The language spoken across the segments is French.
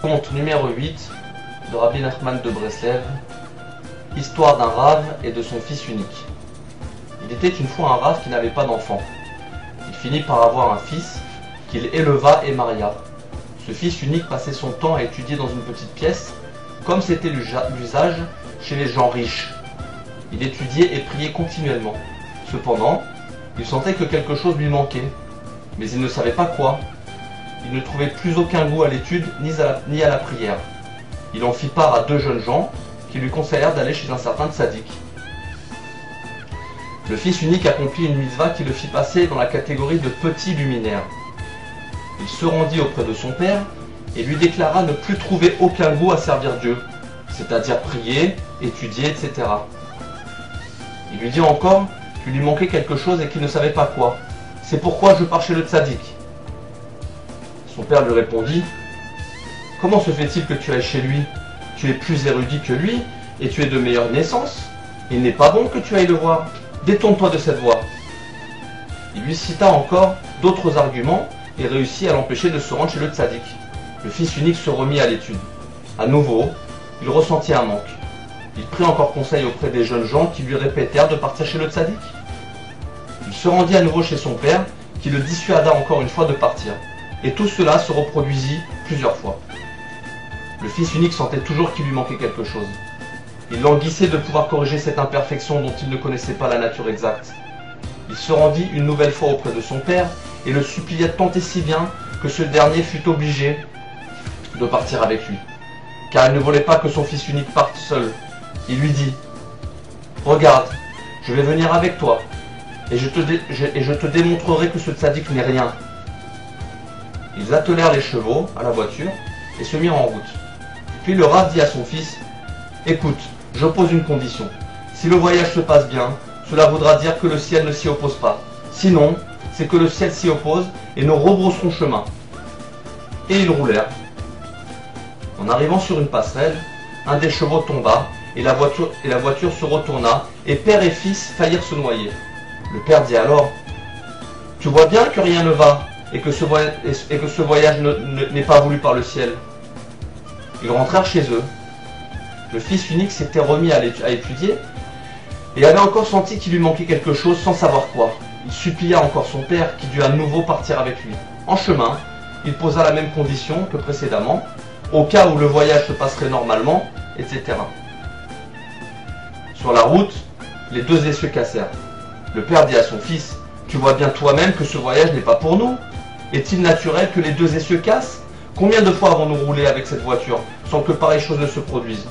Conte numéro 8 de Rabbi Nachman de Breslev, histoire d'un rave et de son fils unique. Il était une fois un rave qui n'avait pas d'enfant. Il finit par avoir un fils qu'il éleva et maria. Ce fils unique passait son temps à étudier dans une petite pièce, comme c'était l'usage chez les gens riches. Il étudiait et priait continuellement. Cependant, il sentait que quelque chose lui manquait, mais il ne savait pas quoi. Il ne trouvait plus aucun goût à l'étude ni à la prière. Il en fit part à deux jeunes gens qui lui conseillèrent d'aller chez un certain tzaddik. Le fils unique accomplit une mitzvah qui le fit passer dans la catégorie de petit luminaire. Il se rendit auprès de son père et lui déclara ne plus trouver aucun goût à servir Dieu, c'est-à-dire prier, étudier, etc. Il lui dit encore qu'il lui manquait quelque chose et qu'il ne savait pas quoi. C'est pourquoi je pars chez le tzaddik. Son père lui répondit: comment se fait-il que tu ailles chez lui? Tu es plus érudit que lui et tu es de meilleure naissance. Il n'est pas bon que tu ailles le voir. Détourne-toi de cette voie. Il lui cita encore d'autres arguments et réussit à l'empêcher de se rendre chez le tzaddik. Le fils unique se remit à l'étude. À nouveau, il ressentit un manque. Il prit encore conseil auprès des jeunes gens qui lui répétèrent de partir chez le tzaddik. Il se rendit à nouveau chez son père qui le dissuada encore une fois de partir. Et tout cela se reproduisit plusieurs fois. Le fils unique sentait toujours qu'il lui manquait quelque chose. Il languissait de pouvoir corriger cette imperfection dont il ne connaissait pas la nature exacte. Il se rendit une nouvelle fois auprès de son père et le supplia tant et si bien que ce dernier fut obligé de partir avec lui. Car il ne voulait pas que son fils unique parte seul. Il lui dit: regarde, je vais venir avec toi et je te démontrerai que ce tzaddik n'est rien. Ils attelèrent les chevaux à la voiture et se mirent en route. Puis le rave dit à son fils: écoute, je pose une condition. Si le voyage se passe bien, cela voudra dire que le ciel ne s'y oppose pas. Sinon, c'est que le ciel s'y oppose et nous rebrousserons chemin. Et ils roulèrent. En arrivant sur une passerelle, un des chevaux tomba et la voiture se retourna et père et fils faillirent se noyer. Le père dit alors: tu vois bien que rien ne va et que ce voyage n'est pas voulu par le ciel. Ils rentrèrent chez eux. Le fils unique s'était remis à étudier et avait encore senti qu'il lui manquait quelque chose sans savoir quoi. Il supplia encore son père qui dut à nouveau partir avec lui. En chemin, il posa la même condition que précédemment, au cas où le voyage se passerait normalement, etc. Sur la route, les deux essieux cassèrent. Le père dit à son fils: tu vois bien toi-même que ce voyage n'est pas pour nous. Est-il naturel que les deux essieux cassent? Combien de fois avons-nous roulé avec cette voiture sans que pareille chose ne se produise?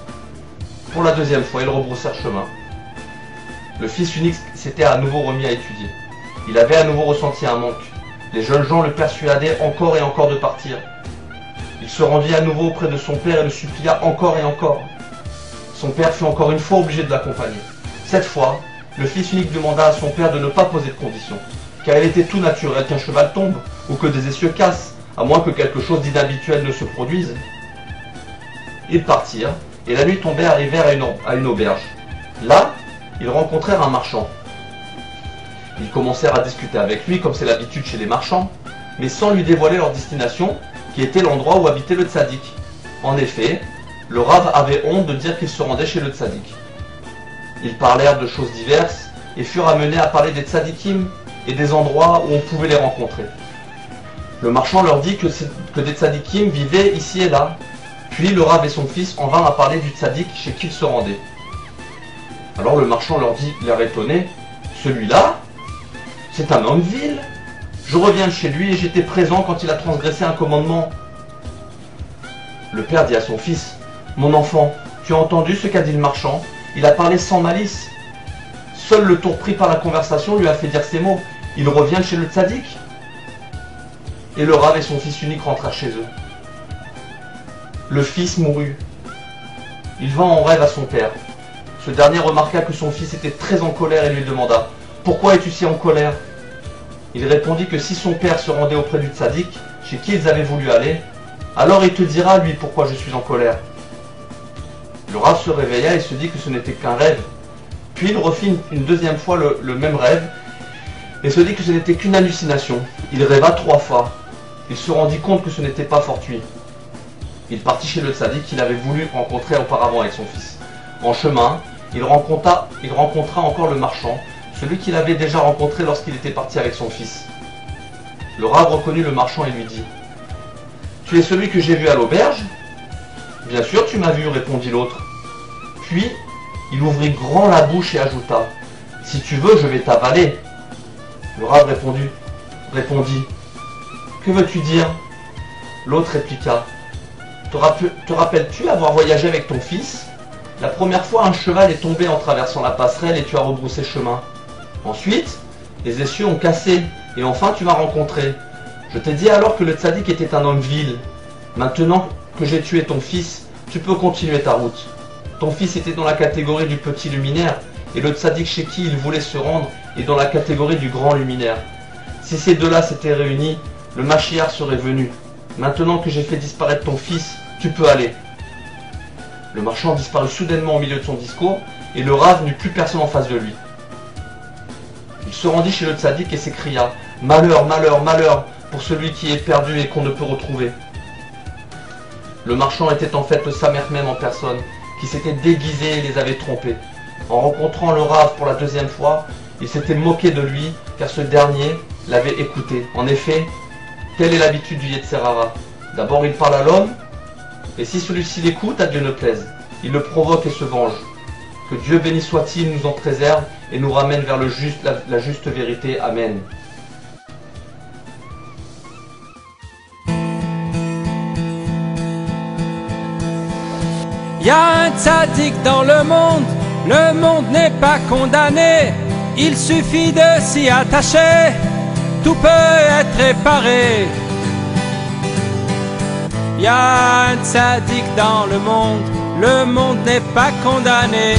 Pour la deuxième fois, ils rebroussèrent chemin. Le fils unique s'était à nouveau remis à étudier. Il avait à nouveau ressenti un manque. Les jeunes gens le persuadaient encore et encore de partir. Il se rendit à nouveau auprès de son père et le supplia encore et encore. Son père fut encore une fois obligé de l'accompagner. Cette fois, le fils unique demanda à son père de ne pas poser de conditions, car il était tout naturel qu'un cheval tombe ou que des essieux cassent, à moins que quelque chose d'inhabituel ne se produise. Ils partirent, et la nuit tombée arrivèrent à une auberge. Là, ils rencontrèrent un marchand. Ils commencèrent à discuter avec lui, comme c'est l'habitude chez les marchands, mais sans lui dévoiler leur destination, qui était l'endroit où habitait le tzaddik. En effet, le rave avait honte de dire qu'il se rendait chez le tzaddik. Ils parlèrent de choses diverses, et furent amenés à parler des tzaddikim et des endroits où on pouvait les rencontrer. Le marchand leur dit que des tzaddikim vivaient ici et là. Puis le rave et son fils en vinrent à parler du tzaddik chez qui ils se rendaient. Alors le marchand leur dit, l'air étonné: celui-là, c'est un homme vil. Je reviens de chez lui et j'étais présent quand il a transgressé un commandement. Le père dit à son fils: mon enfant, tu as entendu ce qu'a dit le marchand? Il a parlé sans malice. Seul le tour pris par la conversation lui a fait dire ces mots. Il revient de chez le tzaddik. Et le rave et son fils unique rentrèrent chez eux. Le fils mourut. Il vint en rêve à son père. Ce dernier remarqua que son fils était très en colère et lui demanda: pourquoi es-tu si en colère? Il répondit que si son père se rendait auprès du tzaddik, chez qui ils avaient voulu aller, alors il te dira, lui, pourquoi je suis en colère. Le rave se réveilla et se dit que ce n'était qu'un rêve. Puis il refit une deuxième fois le même rêve et se dit que ce n'était qu'une hallucination. Il rêva 3 fois. Il se rendit compte que ce n'était pas fortuit. Il partit chez le tzaddik qu'il avait voulu rencontrer auparavant avec son fils. En chemin, il rencontra encore le marchand, celui qu'il avait déjà rencontré lorsqu'il était parti avec son fils. Le Rav reconnut le marchand et lui dit « Tu es celui que j'ai vu à l'auberge ?»« Bien sûr, tu m'as vu, répondit l'autre. Puis, il ouvrit grand la bouche et ajouta « Si tu veux, je vais t'avaler. » Le Rav répondit « Que veux-tu dire ?» L'autre répliqua « Te rappelles-tu avoir voyagé avec ton fils ? La première fois, un cheval est tombé en traversant la passerelle et tu as rebroussé chemin. Ensuite, les essieux ont cassé et enfin tu m'as rencontré. Je t'ai dit alors que le tzaddik était un homme vil. Maintenant que j'ai tué ton fils, tu peux continuer ta route. Ton fils était dans la catégorie du petit luminaire et le tzaddik chez qui il voulait se rendre est dans la catégorie du grand luminaire. Si ces deux-là s'étaient réunis, le Mashiach serait venu. Maintenant que j'ai fait disparaître ton fils, tu peux aller. » Le marchand disparut soudainement au milieu de son discours et le Rav n'eut plus personne en face de lui. Il se rendit chez le tzaddik et s'écria « Malheur, malheur, malheur pour celui qui est perdu et qu'on ne peut retrouver. » Le marchand était en fait le Samer même en personne, qui s'était déguisé et les avait trompés. En rencontrant le Rav pour la deuxième fois, il s'était moqué de lui car ce dernier l'avait écouté. En effet, telle est l'habitude du Yetzer Hara. D'abord il parle à l'homme, et si celui-ci l'écoute, à Dieu ne plaise. Il le provoque et se venge. Que Dieu béni soit-il nous en préserve et nous ramène vers la juste vérité. Amen. Il y a un tzaddik dans le monde n'est pas condamné. Il suffit de s'y attacher, tout peut être réparé. Il y a un tzaddik dans le monde n'est pas condamné.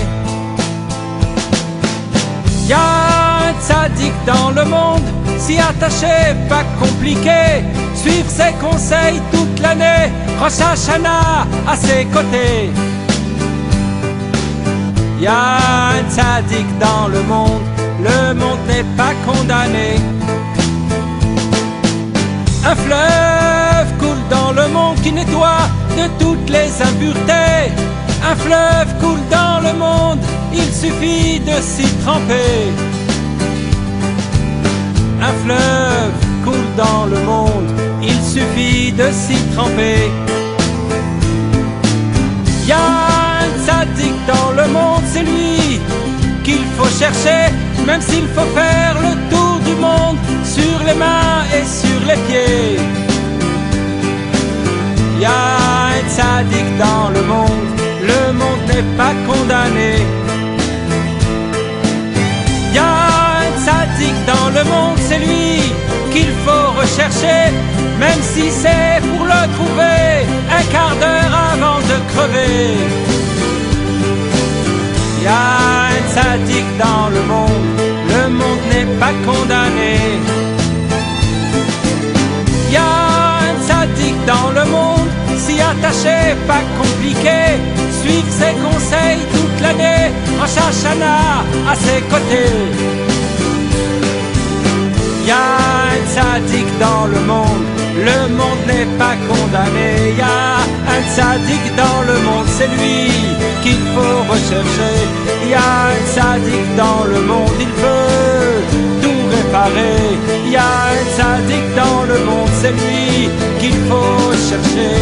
Il y a un tzaddik dans le monde, s'y attacher, pas compliqué. Suivre ses conseils toute l'année, Rosh Hashanah à ses côtés. Il y a un tzaddik dans le monde n'est pas condamné. Un fleuve coule dans le monde qui nettoie de toutes les impuretés. Un fleuve coule dans le monde, il suffit de s'y tremper. Un fleuve coule dans le monde, il suffit de s'y tremper. Il y a un tzaddik dans le monde, c'est lui qu'il faut chercher, même s'il faut faire le tour du monde, sur les mains et sur les pieds. Il y a un tzaddik dans le monde n'est pas condamné. Il y a un tzaddik dans le monde, c'est lui qu'il faut rechercher, même si c'est pour le trouver un quart d'heure avant de crever. Il y a un tzaddik dans le monde n'est pas condamné. Il y a un tzaddik dans le monde, s'y attacher, pas compliqué. Suivre ses conseils toute l'année, Rosh Hashanah à ses côtés. Il y a un tzaddik dans le monde n'est pas condamné. Il y a un tzaddik dans le monde, c'est lui qu'il faut rechercher. Il y a un tzaddik dans le monde, il peut tout réparer. Il y a un tzaddik dans le monde, c'est lui qu'il faut chercher.